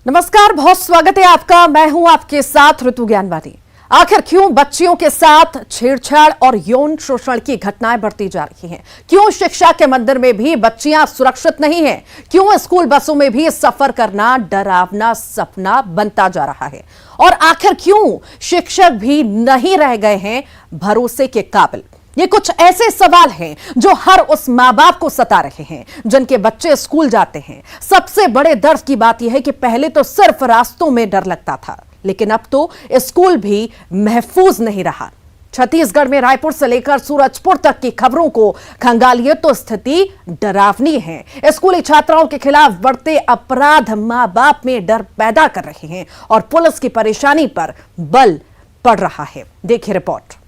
नमस्कार, बहुत स्वागत है आपका। मैं हूं आपके साथ ऋतु ज्ञानवानी। आखिर क्यों बच्चियों के साथ छेड़छाड़ और यौन शोषण की घटनाएं बढ़ती जा रही हैं? क्यों शिक्षा के मंदिर में भी बच्चियां सुरक्षित नहीं हैं? क्यों स्कूल बसों में भी सफर करना डरावना सपना बनता जा रहा है? और आखिर क्यों शिक्षक भी नहीं रह गए हैं भरोसे के काबिल? ये कुछ ऐसे सवाल हैं जो हर उस मां बाप को सता रहे हैं जिनके बच्चे स्कूल जाते हैं। सबसे बड़े दर्द की बात यह है कि पहले तो सिर्फ रास्तों में डर लगता था, लेकिन अब तो स्कूल भी महफूज नहीं रहा। छत्तीसगढ़ में रायपुर से लेकर सूरजपुर तक की खबरों को खंगालिए तो स्थिति डरावनी है। स्कूली छात्राओं के खिलाफ बढ़ते अपराध मां बाप में डर पैदा कर रहे हैं और पुलिस की परेशानी पर बल पड़ रहा है। देखिए रिपोर्ट।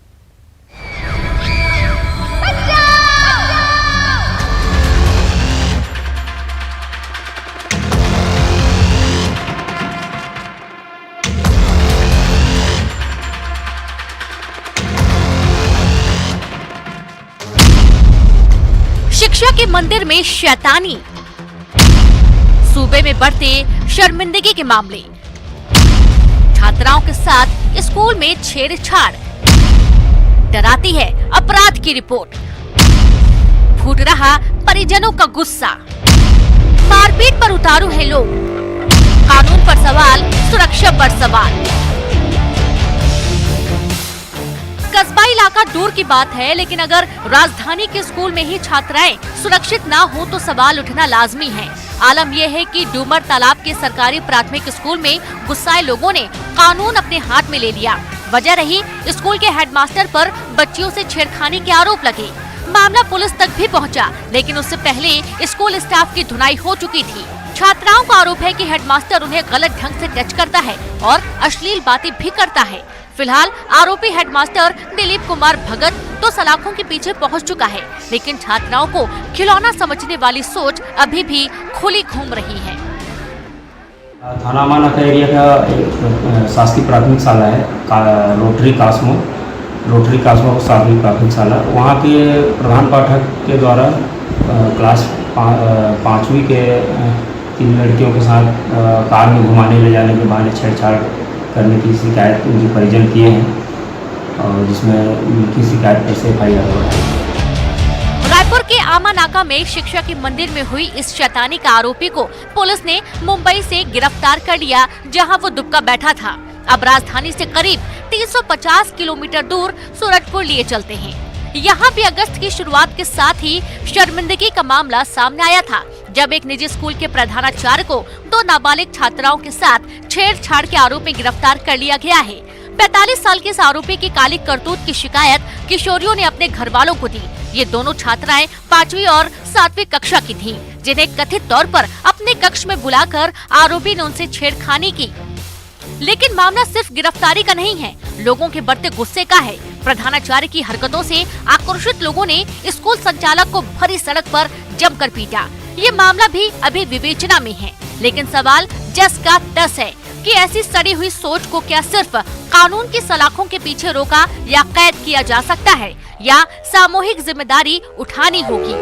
शिक्षा के मंदिर में शैतानी, सूबे में बढ़ते शर्मिंदगी के मामले, छात्राओं के साथ स्कूल में छेड़छाड़, डराती है अपराध की रिपोर्ट, फूट रहा परिजनों का गुस्सा, मारपीट पर उतारू है लोग, कानून पर सवाल, सुरक्षा पर सवाल। कस्बा इलाका दूर की बात है, लेकिन अगर राजधानी के स्कूल में ही छात्राएं सुरक्षित ना हो तो सवाल उठना लाजमी है। आलम यह है कि डूमर तालाब के सरकारी प्राथमिक स्कूल में गुस्साए लोगों ने कानून अपने हाथ में ले लिया। वजह रही स्कूल के हेडमास्टर पर बच्चियों से छेड़खानी के आरोप लगे। मामला पुलिस तक भी पहुंचा, लेकिन उससे पहले स्कूल स्टाफ की धुनाई हो चुकी थी। छात्राओं का आरोप है कि हेडमास्टर उन्हें गलत ढंग से टच करता है और अश्लील बातें भी करता है। फिलहाल आरोपी हेडमास्टर दिलीप कुमार भगत तो सलाखों के पीछे पहुंच चुका है, लेकिन छात्राओं को खिलौना समझने वाली सोच अभी भी खुली घूम रही है। थाना मानाका एरिया का एक शासकीय प्राथमिक शाला है, रोटरी कास्मो शासकीय प्राथमिक शाला। वहाँ के प्रधान पाठक के द्वारा क्लास 5वीं के 3 लड़कियों के साथ कार में घुमाने ले जाने के बहाने छेड़छाड़ करने की शिकायत उनके परिजन किए हैं और जिसमें उनकी शिकायत पर से FIR हुआ है। रायपुर के आमानाका में शिक्षा के मंदिर में हुई इस शैतानी का आरोपी को पुलिस ने मुंबई से गिरफ्तार कर लिया, जहां वो दुबका बैठा था। अब राजधानी से करीब 350 किलोमीटर दूर सूरजपुर लिए चलते हैं। यहाँ भी अगस्त की शुरुआत के साथ ही शर्मिंदगी का मामला सामने आया था, जब एक निजी स्कूल के प्रधानाचार्य को 2 नाबालिग छात्राओं के साथ छेड़छाड़ के आरोप में गिरफ्तार कर लिया गया है। 45 साल के इस आरोपी की काली करतूत की शिकायत किशोरियों ने अपने घर वालों को दी। ये दोनों छात्राएं 5वीं और 7वीं कक्षा की थीं, जिन्हें कथित तौर पर अपने कक्ष में बुलाकर आरोपी ने उनसे छेड़खानी की। लेकिन मामला सिर्फ गिरफ्तारी का नहीं है, लोगों के बढ़ते गुस्से का है। प्रधानाचार्य की हरकतों से आक्रोशित लोगों ने स्कूल संचालक को भरी सड़क पर जमकर पीटा। ये मामला भी अभी विवेचना में है, लेकिन सवाल जस का तस है कि ऐसी सड़ी हुई सोच को क्या सिर्फ कानून की सलाखों के पीछे रोका या कैद किया जा सकता है, या सामूहिक जिम्मेदारी उठानी होगी।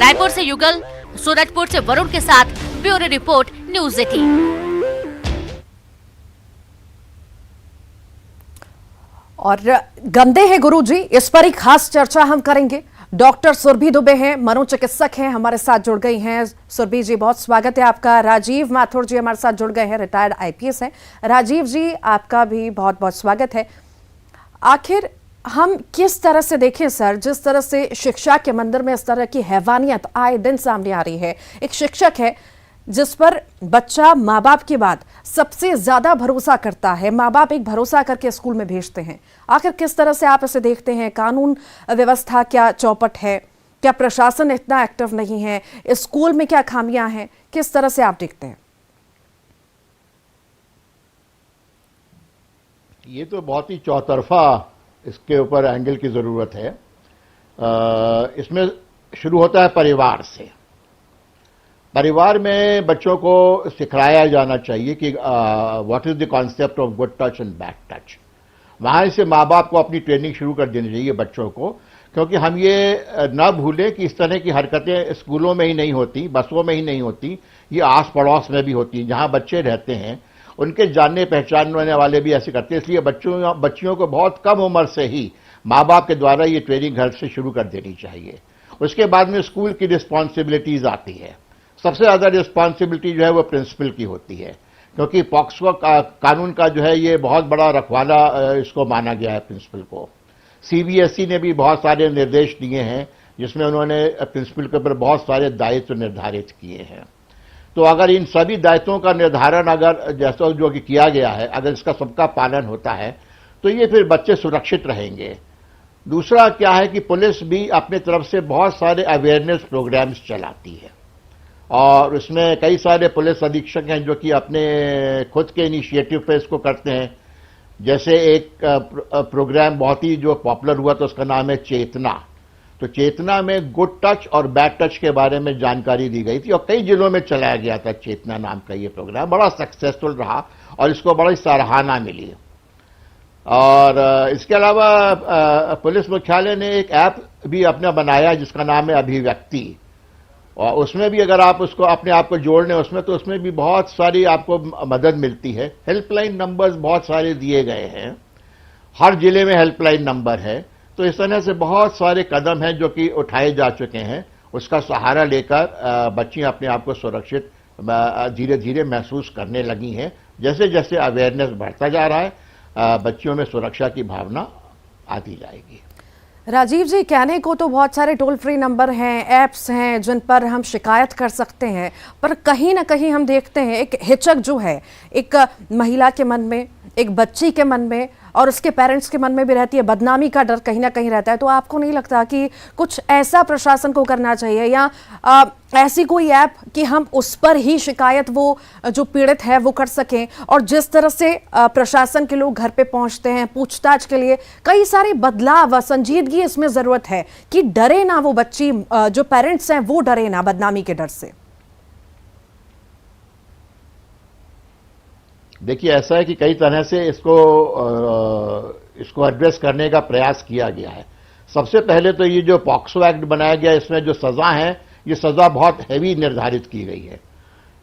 रायपुर से युगल, सूरजपुर से वरुण के साथ ब्यूरो रिपोर्ट, न्यूज़ 18। और गंदे हैं गुरुजी, इस पर ही खास चर्चा हम करेंगे। डॉक्टर सुरभि दुबे हैं, मनोचिकित्सक हैं, हमारे साथ जुड़ गई हैं। सुरभि जी, बहुत स्वागत है आपका। राजीव माथुर जी हमारे साथ जुड़ गए हैं, रिटायर्ड IPS हैं। राजीव जी, आपका भी बहुत बहुत स्वागत है। आखिर हम किस तरह से देखें सर, जिस तरह से शिक्षा के मंदिर में इस तरह की हैवानियत आए दिन सामने आ रही है। एक शिक्षक है जिस पर बच्चा माँ बाप के बाद सबसे ज्यादा भरोसा करता है, माँ बाप एक भरोसा करके स्कूल में भेजते हैं। आखिर किस तरह से आप इसे देखते हैं? कानून व्यवस्था क्या चौपट है? क्या प्रशासन इतना एक्टिव नहीं है? स्कूल में क्या खामियां हैं? किस तरह से आप देखते हैं? ये तो बहुत ही चौतरफा इसके ऊपर एंगल की जरूरत है। इसमें शुरू होता है परिवार से। परिवार में बच्चों को सिखाया जाना चाहिए कि what is the concept of good touch and bad touch. वहां से माँ बाप को अपनी ट्रेनिंग शुरू कर देनी चाहिए बच्चों को क्योंकि हम ये न भूलें कि इस तरह की हरकतें स्कूलों में ही नहीं होती, बसों में ही नहीं होती, ये आस पड़ोस में भी होती हैं। जहां बच्चे रहते हैं उनके जानने पहचानने वाले भी ऐसे करते हैं। इसलिए बच्चियों को बहुत कम उम्र से ही माँ बाप के द्वारा ये ट्रेनिंग घर से शुरू कर देनी चाहिए। उसके बाद में स्कूल की रिस्पॉन्सिबिलिटीज आती है। सबसे ज्यादा रिस्पॉन्सिबिलिटी जो है वो प्रिंसिपल की होती है, क्योंकि पॉक्सो कानून का जो है ये बहुत बड़ा रखवाला इसको माना गया है प्रिंसिपल को। सीबीएसई ने भी बहुत सारे निर्देश दिए हैं जिसमें उन्होंने प्रिंसिपल के ऊपर बहुत सारे दायित्व निर्धारित किए हैं। तो अगर इन सभी दायित्वों का निर्धारण अगर जैसा जो कि किया गया है, अगर इसका सबका पालन होता है तो ये फिर बच्चे सुरक्षित रहेंगे। दूसरा क्या है कि पुलिस भी अपने तरफ से बहुत सारे अवेयरनेस प्रोग्राम्स चलाती है और उसमें कई सारे पुलिस अधीक्षक हैं जो कि अपने खुद के इनिशिएटिव पे इसको करते हैं। जैसे एक प्रोग्राम बहुत ही जो पॉपुलर हुआ तो उसका नाम है चेतना। तो चेतना में गुड टच और बैड टच के बारे में जानकारी दी गई थी और कई जिलों में चलाया गया था चेतना नाम का ये प्रोग्राम। बड़ा सक्सेसफुल रहा और इसको बड़ी सराहना मिली। और इसके अलावा पुलिस मुख्यालय ने एक ऐप भी अपना बनाया जिसका नाम है अभिव्यक्ति, और उसमें भी अगर आप उसको अपने आप को जोड़ने उसमें तो उसमें भी बहुत सारी आपको मदद मिलती है। हेल्पलाइन नंबर्स बहुत सारे दिए गए हैं, हर जिले में हेल्पलाइन नंबर है। तो इस तरह से बहुत सारे कदम हैं जो कि उठाए जा चुके हैं। उसका सहारा लेकर बच्चियां अपने आप को सुरक्षित धीरे धीरे महसूस करने लगी हैं। जैसे जैसे अवेयरनेस बढ़ता जा रहा है बच्चियों में सुरक्षा की भावना आती जाएगी। राजीव जी, कहने को तो बहुत सारे टोल फ्री नंबर हैं, ऐप्स हैं जिन पर हम शिकायत कर सकते हैं, पर कहीं ना कहीं हम देखते हैं एक हिचक जो है एक महिला के मन में, एक बच्ची के मन में और उसके पेरेंट्स के मन में भी रहती है। बदनामी का डर कहीं ना कहीं रहता है। तो आपको नहीं लगता कि कुछ ऐसा प्रशासन को करना चाहिए या ऐसी कोई ऐप कि हम उस पर ही शिकायत वो जो पीड़ित है वो कर सकें? और जिस तरह से प्रशासन के लोग घर पे पहुंचते हैं पूछताछ के लिए, कई सारे बदलाव, संजीदगी इसमें जरूरत है कि डरे ना वो बच्ची, जो पेरेंट्स हैं वो डरे ना बदनामी के डर से। देखिए, ऐसा है कि कई तरह से इसको एड्रेस करने का प्रयास किया गया है। सबसे पहले तो ये जो पॉक्सो एक्ट बनाया गया इसमें जो सजा है ये सजा बहुत हैवी निर्धारित की गई है।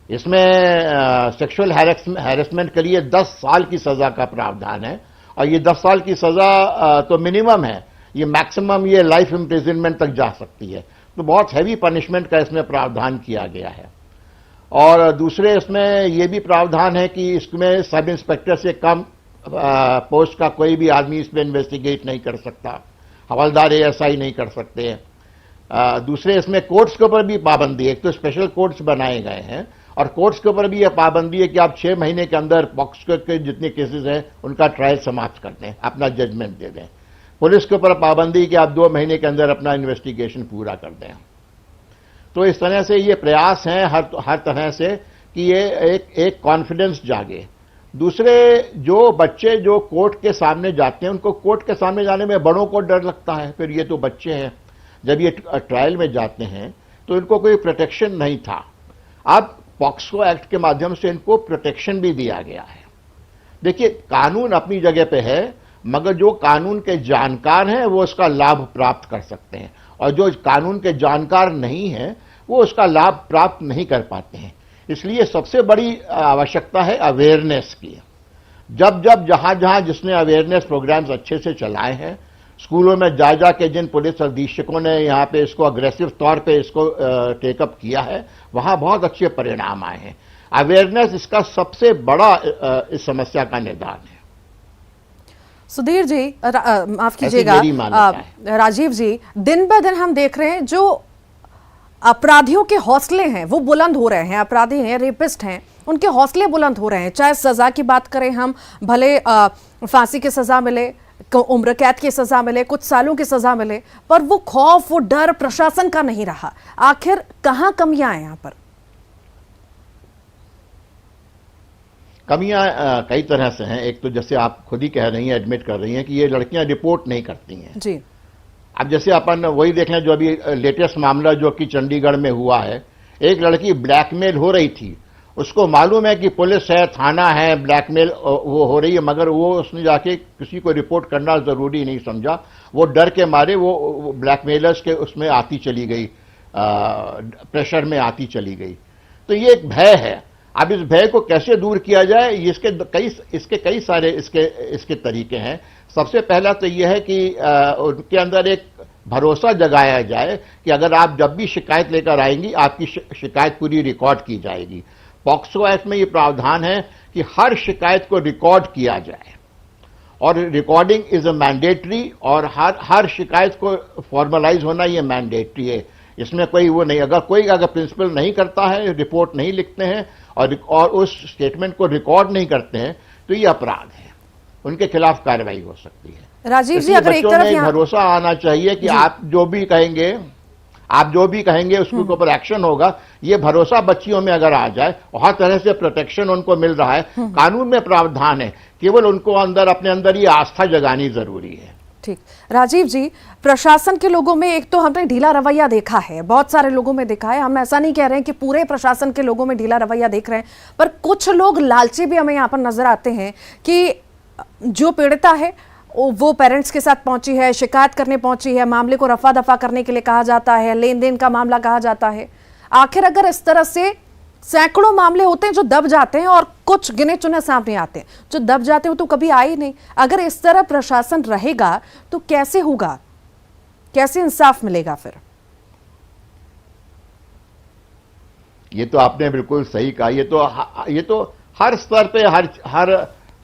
इसमें सेक्सुअल हैरेसमेंट के लिए 10 साल की सजा का प्रावधान है और ये 10 साल की सजा तो मिनिमम है, ये मैक्सिमम ये लाइफ इम्प्रिजनमेंट तक जा सकती है। तो बहुत हैवी पनिशमेंट का इसमें प्रावधान किया गया है। और दूसरे इसमें यह भी प्रावधान है कि इसमें सब इंस्पेक्टर से कम पोस्ट का कोई भी आदमी इसमें इन्वेस्टिगेट नहीं कर सकता, हवलदार एएसआई नहीं कर सकते हैं। दूसरे इसमें कोर्ट्स के ऊपर भी पाबंदी है। एक तो स्पेशल कोर्ट्स बनाए गए हैं और कोर्ट्स के ऊपर भी यह पाबंदी है कि आप 6 महीने के अंदर पॉक्सो के जितने केसेस हैं उनका ट्रायल समाप्त कर दें, अपना जजमेंट दे दें। पुलिस के ऊपर पाबंदी कि आप 2 महीने के अंदर अपना इन्वेस्टिगेशन पूरा कर दें। तो इस तरह से ये प्रयास हैं हर तरह से कि ये एक कॉन्फिडेंस जागे। दूसरे जो बच्चे जो कोर्ट के सामने जाते हैं उनको कोर्ट के सामने जाने में बड़ों को डर लगता है, फिर ये तो बच्चे हैं। जब ये ट्रायल में जाते हैं तो इनको कोई प्रोटेक्शन नहीं था। अब पॉक्सो एक्ट के माध्यम से इनको प्रोटेक्शन भी दिया गया है। देखिए, कानून अपनी जगह पे है, मगर जो कानून के जानकार हैं वो उसका लाभ प्राप्त कर सकते हैं और जो कानून के जानकार नहीं हैं वो उसका लाभ प्राप्त नहीं कर पाते हैं। इसलिए सबसे बड़ी आवश्यकता है अवेयरनेस की। जब जहां जिसने अवेयरनेस प्रोग्राम्स अच्छे से चलाए हैं, स्कूलों में जा के जिन पुलिस अधीक्षकों ने यहाँ पे इसको अग्रेसिव तौर पे इसको टेकअप किया है, वहां बहुत अच्छे परिणाम आए हैं। अवेयरनेस इसका सबसे बड़ा इस समस्या का निदान है। सुधीर जी, माफ कीजिएगा राजीव जी, दिन ब दिन हम देख रहे हैं जो अपराधियों के हौसले हैं वो बुलंद हो रहे हैं। अपराधी हैं, रेपिस्ट हैं, उनके हौसले बुलंद हो रहे हैं। चाहे सजा की बात करें हम, भले फांसी की सजा मिले, उम्र कैद की सजा मिले, कुछ सालों की सजा मिले, पर वो खौफ, वो डर प्रशासन का नहीं रहा। आखिर कहां कमियां हैं यहां पर? कमियां कई तरह से हैं। एक तो जैसे आप खुद ही कह रही हैं, एडमिट कर रही हैं कि ये लड़कियां रिपोर्ट नहीं करती हैं जी। अब जैसे अपन वही देख लें जो अभी लेटेस्ट मामला जो कि चंडीगढ़ में हुआ है, एक लड़की ब्लैकमेल हो रही थी उसको मालूम है कि पुलिस है, थाना है, ब्लैकमेल वो हो रही है, मगर वो उसने जाके किसी को रिपोर्ट करना जरूरी नहीं समझा। वो डर के मारे वो ब्लैकमेलर्स के उसमें आती चली गई, प्रेशर में आती चली गई। तो ये एक भय है। अब इस भय को कैसे दूर किया जाए, इसके कई सारे इसके तरीके हैं। सबसे पहला तो यह है कि उनके अंदर एक भरोसा जगाया जाए कि अगर आप जब भी शिकायत लेकर आएंगी, आपकी शिकायत पूरी रिकॉर्ड की जाएगी। पॉक्सो एक्ट में ये प्रावधान है कि हर शिकायत को रिकॉर्ड किया जाए और रिकॉर्डिंग इज अ मैंडेटरी, और हर शिकायत को फॉर्मलाइज होना ये मैंडेटरी है। इसमें कोई वो नहीं, अगर प्रिंसिपल नहीं करता है, रिपोर्ट नहीं लिखते हैं और उस स्टेटमेंट को रिकॉर्ड नहीं करते हैं, तो ये अपराध है, उनके खिलाफ कार्रवाई हो सकती है। राजीव जी, अगर एक तरफ भरोसा आना चाहिए कि आप जो भी कहेंगे उसके ऊपर एक्शन होगा। ये भरोसा बच्चियों में अगर आ जाए, और हर तरह से प्रोटेक्शन उनको मिल रहा है, कानून में प्रावधान है, केवल उनको अपने अंदर ये आस्था जगानी जरूरी है। ठीक, राजीव जी, प्रशासन के लोगों में एक तो हमने ढीला रवैया देखा है, बहुत सारे लोगों में देखा है। हम ऐसा नहीं कह रहे हैं कि पूरे प्रशासन के लोगों में ढीला रवैया देख रहे हैं, पर कुछ लोग लालची भी हमें यहाँ पर नजर आते हैं कि जो पीड़िता है वो पेरेंट्स के साथ पहुंची है, शिकायत करने पहुंची है, मामले को रफा दफा करने के लिए कहा जाता है, लेन देन का मामला कहा जाता है। आखिर अगर इस तरह से सैकड़ों मामले होते हैं जो दब जाते हैं और कुछ गिने चुने सामने आते हैं, जो दब जाते हैं वो तो कभी आए ही नहीं। अगर इस तरह प्रशासन रहेगा तो कैसे होगा, कैसे इंसाफ मिलेगा फिर? ये तो आपने बिल्कुल सही कहा। ये तो हर स्तर पे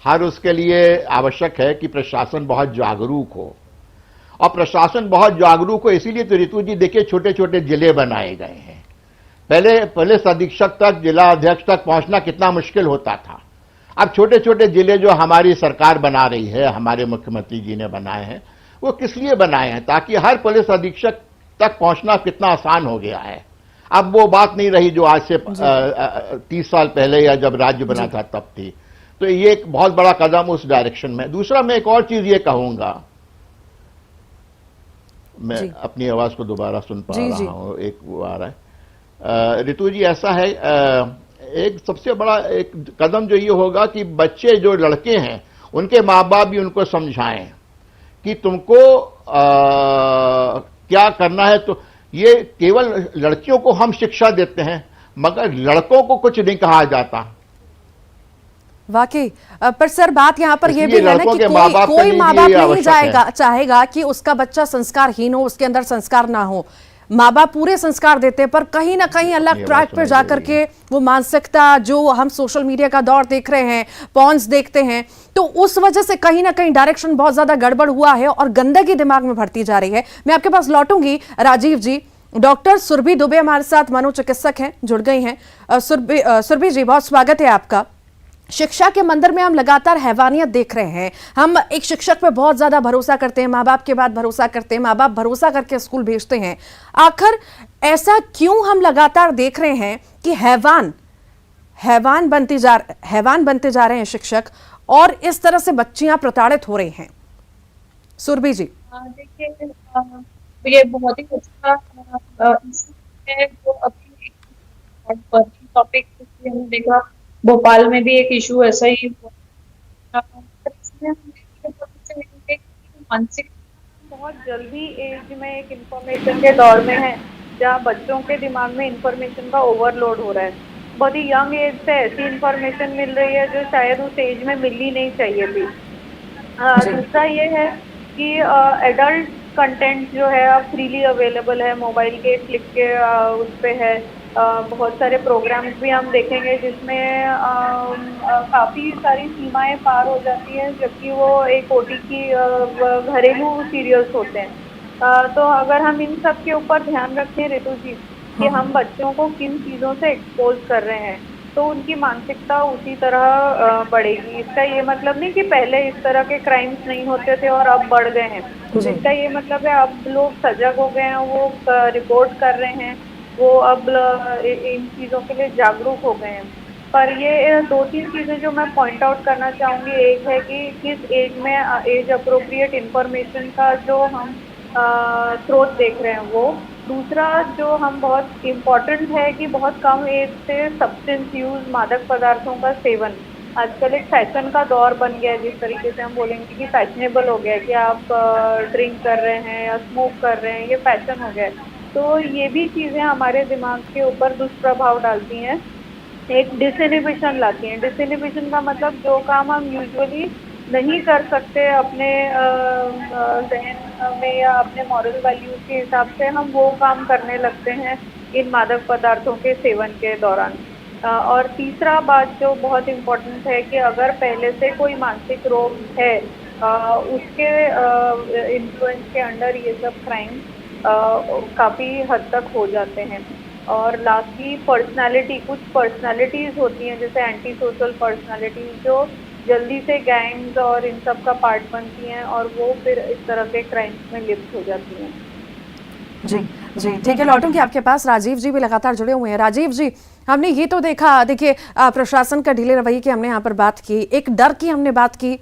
हर उसके लिए आवश्यक है कि प्रशासन बहुत जागरूक हो, और प्रशासन बहुत जागरूक हो इसीलिए तो ऋतु जी देखिए छोटे छोटे जिले बनाए गए हैं। पहले पुलिस अधीक्षक तक, जिला अध्यक्ष तक पहुंचना कितना मुश्किल होता था। अब छोटे छोटे जिले जो हमारी सरकार बना रही है, हमारे मुख्यमंत्री जी ने बनाए हैं, वो किस लिए बनाए हैं? ताकि हर पुलिस अधीक्षक तक पहुंचना कितना आसान हो गया है। अब वो बात नहीं रही जो आज से 30 साल पहले या जब राज्य बना था तब थी। तो ये एक बहुत बड़ा कदम उस डायरेक्शन में। दूसरा, मैं एक और चीज ये कहूंगा, मैं अपनी आवाज को दोबारा सुन पा रहा हूं, एक वो आ रहा है। ऋतु जी, ऐसा है, एक सबसे बड़ा एक कदम जो ये होगा कि बच्चे जो लड़के हैं उनके माँ बाप भी उनको समझाएं कि तुमको क्या करना है। तो ये केवल लड़कियों को हम शिक्षा देते हैं, मगर लड़कों को कुछ नहीं कहा जाता। वाकई, पर सर बात यहाँ पर यह भी है ना कि कोई माँ बाप नहीं चाहेगा कि उसका बच्चा संस्कारहीन हो, उसके अंदर संस्कार ना हो। माँ बाप पूरे संस्कार देते हैं, पर कहीं ना कहीं अलग ट्रैक पर जाकर के वो मानसिकता, जो हम सोशल मीडिया का दौर देख रहे हैं, पॉन्स देखते हैं, तो उस वजह से कहीं ना कहीं डायरेक्शन बहुत ज्यादा गड़बड़ हुआ है और गंदगी दिमाग में भरती जा रही है। मैं आपके पास लौटूंगी राजीव जी। डॉक्टर सुरभि दुबे हमारे साथ मनोचिकित्सक हैं, जुड़ गई हैं। सुरभि जी, बहुत स्वागत है आपका। शिक्षा के मंदिर में हम लगातार हैवानियत देख रहे हैं। हम एक शिक्षक पे बहुत ज्यादा भरोसा करते हैं, माँ बाप के बाद भरोसा करते हैं, माँ बाप भरोसा करके स्कूल भेजते हैं। आखिर ऐसा क्यों हम लगातार देख रहे हैं कि हैवान बनते जा रहे हैं शिक्षक, और इस तरह से बच्चियां प्रताड़ित हो रही हैं? सुरभि जी, देखिए, ये बहुत ही अच्छा है जो अभी टॉपिक हमने देखा। भोपाल में भी एक इशू ऐसा ही मानसिक बहुत जल्दी एज में एक इंफॉर्मेशन के दौर में है, जहाँ बच्चों के दिमाग में इंफॉर्मेशन का ओवरलोड हो रहा है। बहुत ही यंग एज से ऐसी इंफॉर्मेशन मिल रही है जो शायद उस एज में मिलनी नहीं चाहिए थी। दूसरा ये है कि एडल्ट कंटेंट जो है अब फ्रीली अवेलेबल है, मोबाइल के क्लिक के उस पे है। बहुत सारे प्रोग्राम्स भी हम देखेंगे जिसमें काफ़ी सारी सीमाएं पार हो जाती हैं, जबकि वो एक OTT घरेलू सीरियल्स होते हैं। तो अगर हम इन सब के ऊपर ध्यान रखें ऋतु जी कि हम बच्चों को किन चीज़ों से एक्सपोज कर रहे हैं, तो उनकी मानसिकता उसी तरह बढ़ेगी। इसका ये मतलब नहीं कि पहले इस तरह के क्राइम्स नहीं होते थे और अब बढ़ गए हैं। इसका ये मतलब है अब लोग सजग हो गए हैं, वो रिपोर्ट कर रहे हैं, वो अब इन चीज़ों के लिए जागरूक हो गए हैं। पर ये 2-3 चीज़ें जो मैं पॉइंट आउट करना चाहूँगी, एक है कि किस एज में एज अप्रोप्रिएट इंफॉर्मेशन का जो हम स्रोत देख रहे हैं वो, दूसरा जो हम बहुत इम्पोर्टेंट है कि बहुत कम एज से सब्सटेंस यूज, मादक पदार्थों का सेवन आजकल एक फैशन का दौर बन गया है। जिस तरीके से हम बोलेंगे कि फैशनेबल हो गया है कि आप ड्रिंक कर रहे हैं या स्मोक कर रहे हैं, ये फैशन हो गया है। तो ये भी चीज़ें हमारे दिमाग के ऊपर दुष्प्रभाव डालती हैं, एक डिसइनहिबिशन लाती हैं। डिसइनहिबिशन का मतलब जो काम हम यूजुअली नहीं कर सकते अपने ज़हन में या अपने मॉरल वैल्यूज के हिसाब से, हम वो काम करने लगते हैं इन मादक पदार्थों के सेवन के दौरान। और तीसरा बात जो बहुत इम्पोर्टेंट है कि अगर पहले से कोई मानसिक रोग है, उसके इन्फ्लुएंस के अंडर ये सब क्राइम काफ़ी हद तक हो जाते हैं। और लास्टली पर्सनालिटी, कुछ पर्सनालिटीज़ होती हैं जैसे एंटी सोशल पर्सनालिटीज़ जो जल्दी से गैंग्स और इन सब का पार्ट बनती हैं और वो फिर इस तरह के क्राइम्स में लिप्त हो जाती हैं। जी जी, ठीक है, लौटूंगी आपके पास। राजीव जी भी लगातार जुड़े हुए हैं। राजीव जी, हमने ये तो देखा, देखिए प्रशासन का ढीले रवैये की हमने यहाँ पर बात की, एक डर की हमने बात की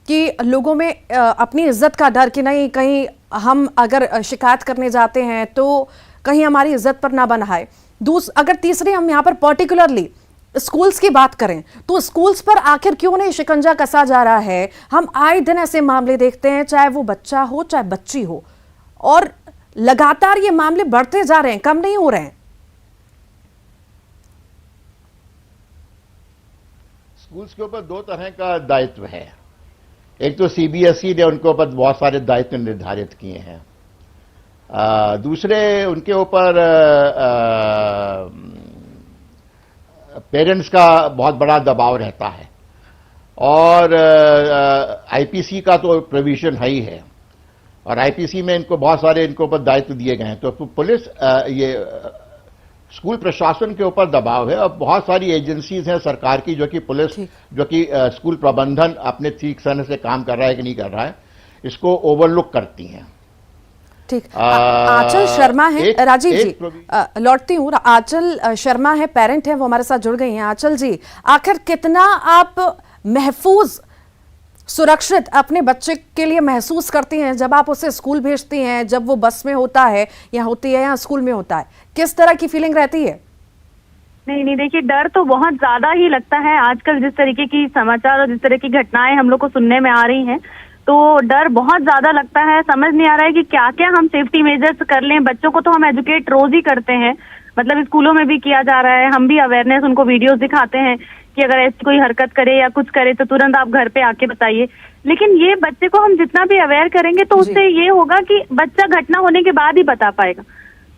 कि लोगों में अपनी इज्जत का डर कि नहीं कहीं हम अगर शिकायत करने जाते हैं तो कहीं हमारी इज्जत पर ना बन आए। अगर तीसरी हम यहाँ पर पर्टिकुलरली स्कूल्स की बात करें तो स्कूल्स पर आखिर क्यों नहीं शिकंजा कसा जा रहा है? हम आए दिन ऐसे मामले देखते हैं, चाहे वो बच्चा हो चाहे बच्ची हो, और लगातार ये मामले बढ़ते जा रहे हैं, कम नहीं हो रहे हैं। स्कूल्स के ऊपर दो तरह का दायित्व है। एक तो सीबीएसई ने उनके ऊपर बहुत सारे दायित्व निर्धारित किए हैं, दूसरे उनके ऊपर पेरेंट्स का बहुत बड़ा दबाव रहता है, और आईपीसी का तो प्रोविजन है ही है, और आईपीसी में इनको बहुत सारे इनके ऊपर दायित्व दिए गए हैं। तो पुलिस ये स्कूल प्रशासन के ऊपर दबाव है, और बहुत सारी एजेंसीज हैं सरकार की जो कि पुलिस जो कि स्कूल प्रबंधन अपने ठीक समय से काम कर रहा है कि नहीं कर रहा है, इसको ओवरलुक करती हैं। ठीक, आंचल शर्मा है, राजीव जी लौटती हूँ। आंचल शर्मा है, पेरेंट है, वो हमारे साथ जुड़ गई हैं। आंचल जी, आखिर कितना आप महफूज, सुरक्षित अपने बच्चे के लिए महसूस करती हैं जब आप उसे स्कूल भेजती हैं, जब वो बस में होता है या होती है या स्कूल में होता है, किस तरह की फीलिंग रहती है? नहीं, देखिए डर तो बहुत ज्यादा ही लगता है। आजकल जिस तरीके की समाचार और जिस तरह की घटनाएं हम लोग को सुनने में आ रही हैं, तो डर बहुत ज्यादा लगता है। समझ नहीं आ रहा है कि क्या क्या हम सेफ्टी मेजर्स कर लें। बच्चों को तो हम एजुकेट रोज ही करते हैं, मतलब स्कूलों में भी किया जा रहा है, हम भी अवेयरनेस उनको वीडियोस दिखाते हैं कि अगर ऐसी कोई हरकत करे या कुछ करे तो तुरंत आप घर पे आके बताइए। लेकिन ये बच्चे को हम जितना भी अवेयर करेंगे तो उससे ये होगा कि बच्चा घटना होने के बाद ही बता पाएगा,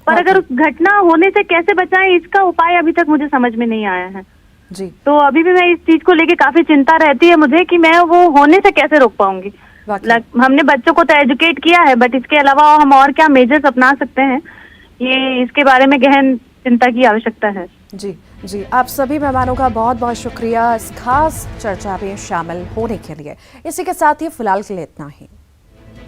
पर अगर उस घटना होने से कैसे बचाएं, इसका उपाय अभी तक मुझे समझ में नहीं आया है जी। तो अभी भी मैं इस चीज को लेके काफी चिंता रहती है मुझे कि मैं वो होने से कैसे रोक पाऊंगी। हमने बच्चों को तो एजुकेट किया है, बट इसके अलावा हम और क्या मेजर्स अपना सकते हैं, ये इसके बारे में गहन चिंता की आवश्यकता है। जी जी, आप सभी मेहमानों का बहुत बहुत शुक्रिया इस खास चर्चा में शामिल होने के लिए। इसी के साथ ही फिलहाल के लिए इतना ही।